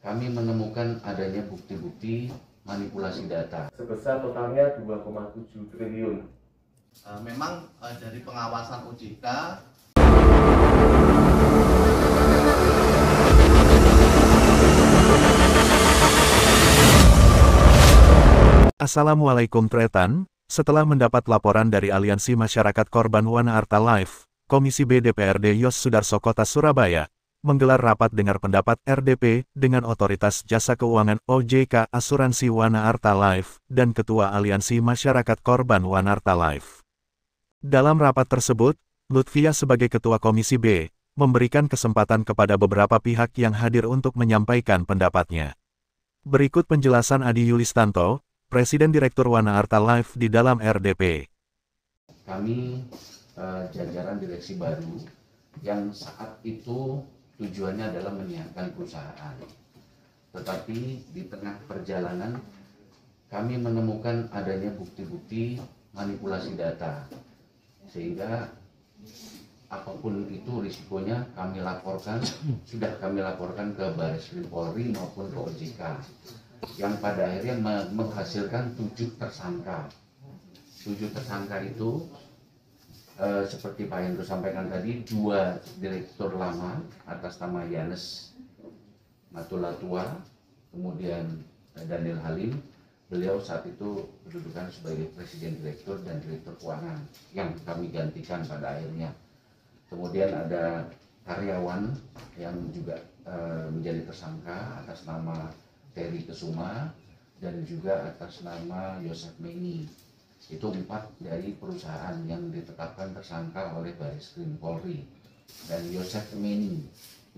kami menemukan adanya bukti-bukti manipulasi data sebesar totalnya 2,7 triliun. Memang dari pengawasan OJK Assalamualaikum Tretan, setelah mendapat laporan dari Aliansi Masyarakat Korban Wana Arta Live, Komisi B DPRD Yos Sudarso Kota Surabaya, menggelar rapat dengar pendapat RDP dengan Otoritas Jasa Keuangan OJK Asuransi Wana Arta Live dan Ketua Aliansi Masyarakat Korban Wana Arta Live. Dalam rapat tersebut, Lutfia sebagai Ketua Komisi B, memberikan kesempatan kepada beberapa pihak yang hadir untuk menyampaikan pendapatnya. Berikut penjelasan Adi Yulistanto, Presiden Direktur Wana Arta Live di dalam RDP. Kami jajaran direksi baru yang saat itu tujuannya adalah menyiapkan perusahaan. Tetapi di tengah perjalanan kami menemukan adanya bukti-bukti manipulasi data. Sehingga apapun itu risikonya kami laporkan, sudah kami laporkan ke Bareskrim Polri maupun ke OJK. Yang pada akhirnya menghasilkan 7 tersangka. 7 tersangka itu seperti Pak Hendro sampaikan tadi, 2 direktur lama atas nama Yanes Matulatua, kemudian Daniel Halim, beliau saat itu kedudukan sebagai Presiden Direktur dan Direktur Keuangan yang kami gantikan pada akhirnya. Kemudian ada karyawan yang juga menjadi tersangka atas nama Terry Kesuma dan juga atas nama Yosef Meni. Itu 4 dari perusahaan yang ditetapkan tersangka oleh Bareskrim Polri. Dan Yosef Meni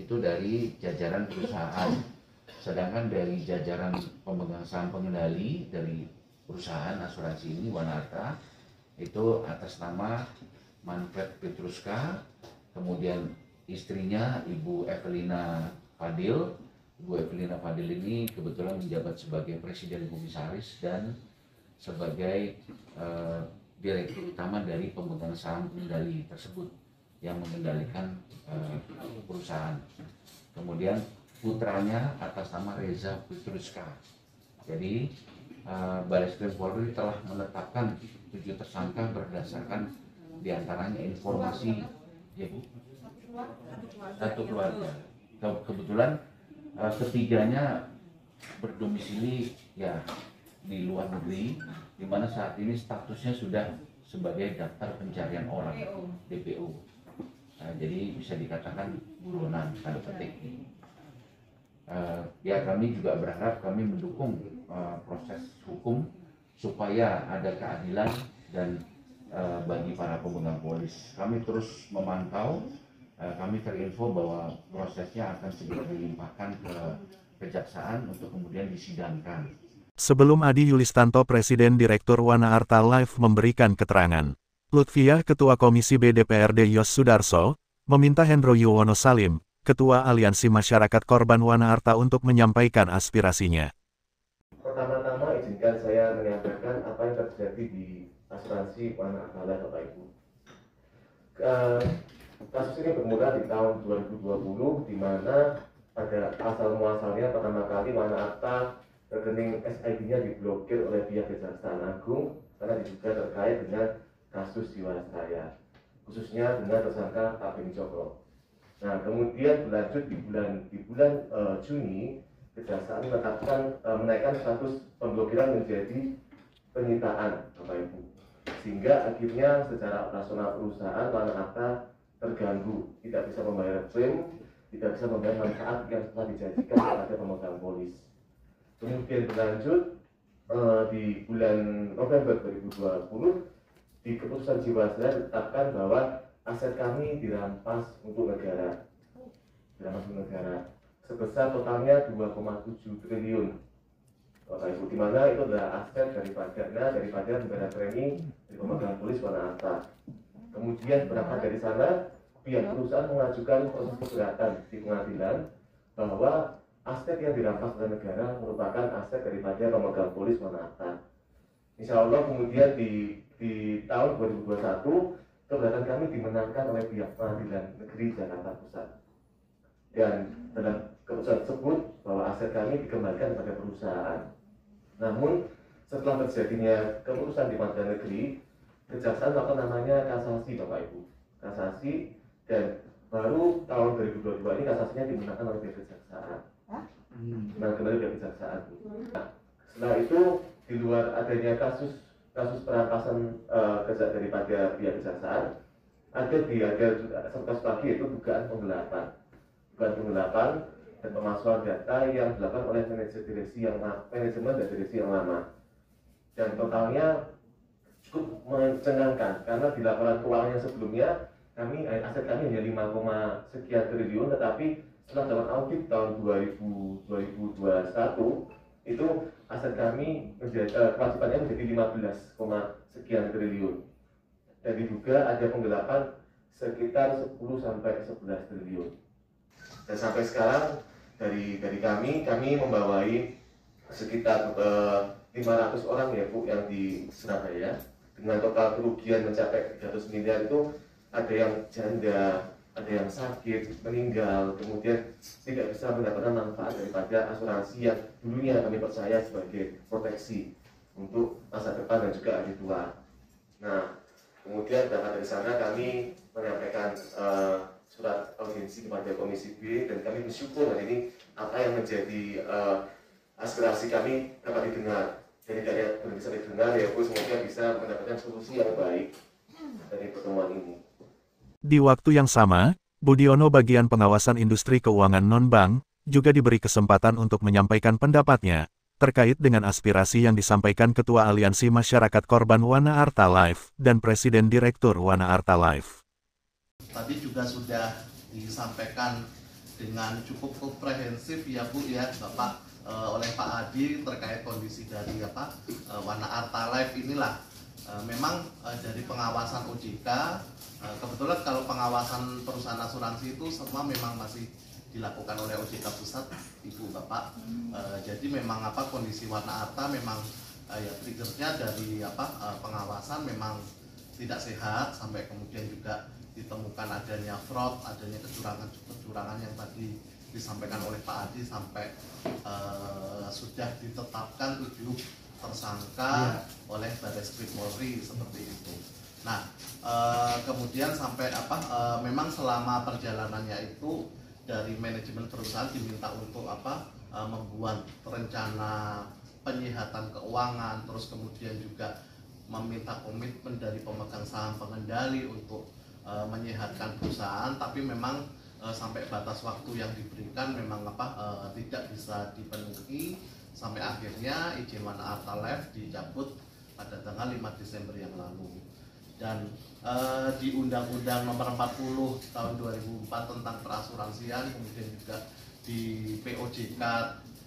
itu dari jajaran perusahaan. Sedangkan dari jajaran pemegang saham pengendali dari perusahaan asuransi ini Wana Arta itu atas nama Manfred Petruska, kemudian istrinya Ibu Evelina Fadil. Ibu Evelina Fadil ini kebetulan menjabat sebagai Presiden Komisaris dan sebagai Direktur Utama dari pemegang saham pengendali tersebut yang mengendalikan perusahaan. Kemudian putranya atas nama Reza Petruska. Jadi Bareskrim Polri telah menetapkan 7 tersangka berdasarkan diantaranya informasi ya Bu, satu keluarga. Kebetulan ketiganya berdomisili ya di luar negeri, di mana saat ini statusnya sudah sebagai daftar pencarian orang DPO. Jadi bisa dikatakan buronan tanda petik. Ya kami juga berharap kami mendukung proses hukum supaya ada keadilan dan bagi para pemegang polis. Kami terus memantau. Kami terinfo bahwa prosesnya akan segera dilimpahkan ke kejaksaan untuk kemudian disidangkan. Sebelum Adi Yulistanto Presiden Direktur Wana Arta Live memberikan keterangan, Lutfia Ketua Komisi B DPRD Yos Sudarso, meminta Hendro Yuwono Salim, Ketua Aliansi Masyarakat Korban Wana Arta untuk menyampaikan aspirasinya. Pertama-tama izinkan saya menyampaikan apa yang terjadi di asuransi Wana Arta Live, Bapak Ibu. Kasus ini bermula di tahun 2020, di mana pada asal muasalnya pertama kali Wana Arta rekening SID-nya diblokir oleh pihak Kejaksaan Agung karena diduga terkait dengan kasus Jiwasraya, khususnya dengan tersangka Abing Cokro. Nah, kemudian berlanjut di bulan Juni, Kejaksaan menetapkan menaikkan status pemblokiran menjadi penyitaan, Bapak Ibu, sehingga akhirnya secara operasional perusahaan Wana Arta terganggu, tidak bisa membayar klaim, tidak bisa membayar manfaat yang telah dijanjikan kepada pemegang polis. Kemudian berlanjut di bulan November 2020 di keputusan Jiwasraya ditetapkan bahwa aset kami dirampas untuk negara, sebesar totalnya 2,7 triliun, Bapak Ibu, di mana itu adalah aset daripada negara premi dari pemegang polis Wana Arta. Kemudian berangkat dari sana, pihak perusahaan mengajukan proses keberatan di pengadilan bahwa aset yang dirampas oleh negara merupakan aset daripada pemegang polis Wana Arta. Insya Allah kemudian di tahun 2021 keberatan kami dimenangkan oleh pihak Pengadilan Negeri Jakarta Pusat. Dan dalam keputusan tersebut bahwa aset kami dikembalikan kepada perusahaan. Namun setelah terjadinya keputusan di pengadilan negeri, kejaksaan melakukan namanya kasasi, Bapak Ibu, kasasi, dan baru tahun 2022 ini kasasinya dimenangkan oleh pihak kejaksaan. Dimenangkan oleh pihak kejaksaan. Nah, setelah itu di luar adanya kasus perampasan daripada pihak kejaksaan, ada satu kasus lagi yaitu dugaan penggelapan dan pemalsuan data yang dilakukan oleh manajemen dan direksi yang lama. Dan totalnya cukup mencengangkan karena di laporan keuangan yang sebelumnya aset kami hanya 5, sekian triliun, tetapi setelah dalam audit tahun 2021 itu aset kami kewajibannya menjadi 15, sekian triliun. Dan diduga ada penggelapan sekitar 10 sampai 11 triliun. Dan sampai sekarang dari kami membawai sekitar 500 orang ya Bu yang di Surabaya, dengan total kerugian mencapai 300 miliar. Itu ada yang janda, ada yang sakit, meninggal, kemudian tidak bisa mendapatkan manfaat daripada asuransi yang dulunya kami percaya sebagai proteksi untuk masa depan dan juga hari tua. Nah, kemudian dari sana kami menyampaikan surat audiensi kepada Komisi B, dan kami bersyukur hari ini apa yang menjadi aspirasi kami dapat didengar. Jadi dari yang bisa didengar ya Bu, semoga bisa mendapatkan solusi yang baik dari pertemuan ini. Di waktu yang sama, Budiono bagian pengawasan industri keuangan non-bank, juga diberi kesempatan untuk menyampaikan pendapatnya, terkait dengan aspirasi yang disampaikan Ketua Aliansi Masyarakat Korban Wana Arta Life dan Presiden Direktur Wana Arta Life. Tadi juga sudah disampaikan dengan cukup komprehensif ya Bu ya Bapak oleh Pak Adi terkait kondisi dari Wana Arta Life inilah. Memang dari pengawasan OJK, kebetulan kalau pengawasan perusahaan asuransi itu semua memang masih dilakukan oleh OJK Pusat, Ibu Bapak. Jadi memang kondisi Wana Arta memang ya triggernya dari pengawasan memang tidak sehat, sampai kemudian juga ditemukan adanya fraud, adanya kecurangan yang tadi disampaikan oleh Pak Adi, sampai sudah ditetapkan 7 tersangka oleh Barreskrim Polri seperti itu. Nah, kemudian sampai memang selama perjalanannya itu dari manajemen perusahaan diminta untuk membuat rencana penyihatan keuangan, terus kemudian juga meminta komitmen dari pemegang saham pengendali untuk menyehatkan perusahaan, tapi memang sampai batas waktu yang diberikan memang tidak bisa dipenuhi, sampai akhirnya izin Wana Arta Life dicabut pada tanggal 5 Desember yang lalu. Dan di Undang-Undang Nomor 40 Tahun 2004 tentang perasuransian, kemudian juga di POJK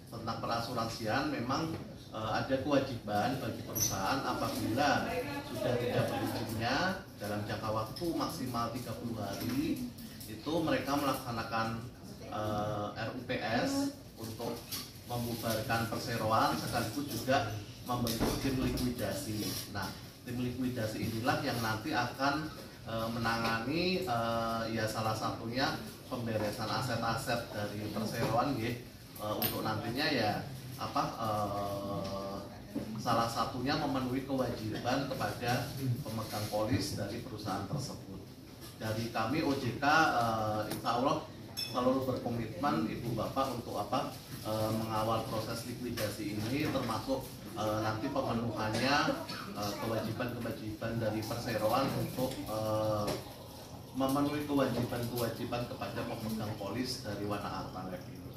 tentang perasuransian, memang ada kewajiban bagi perusahaan apabila sudah tidak berizinnya dalam jangka waktu maksimal 30 hari, itu mereka melaksanakan RUPS untuk membubarkan perseroan, sekaligus juga membentuk tim likuidasi. Nah, tim likuidasi inilah yang nanti akan menangani ya salah satunya pemberesan aset-aset dari perseroan untuk nantinya ya salah satunya memenuhi kewajiban kepada pemegang polis dari perusahaan tersebut. Dari kami OJK insya Allah selalu berkomitmen Ibu Bapak untuk mengawal proses likuidasi ini, termasuk nanti pemenuhannya kewajiban-kewajiban dari perseroan untuk memenuhi kewajiban-kewajiban kepada pemegang polis dari Wana Arta Life ini.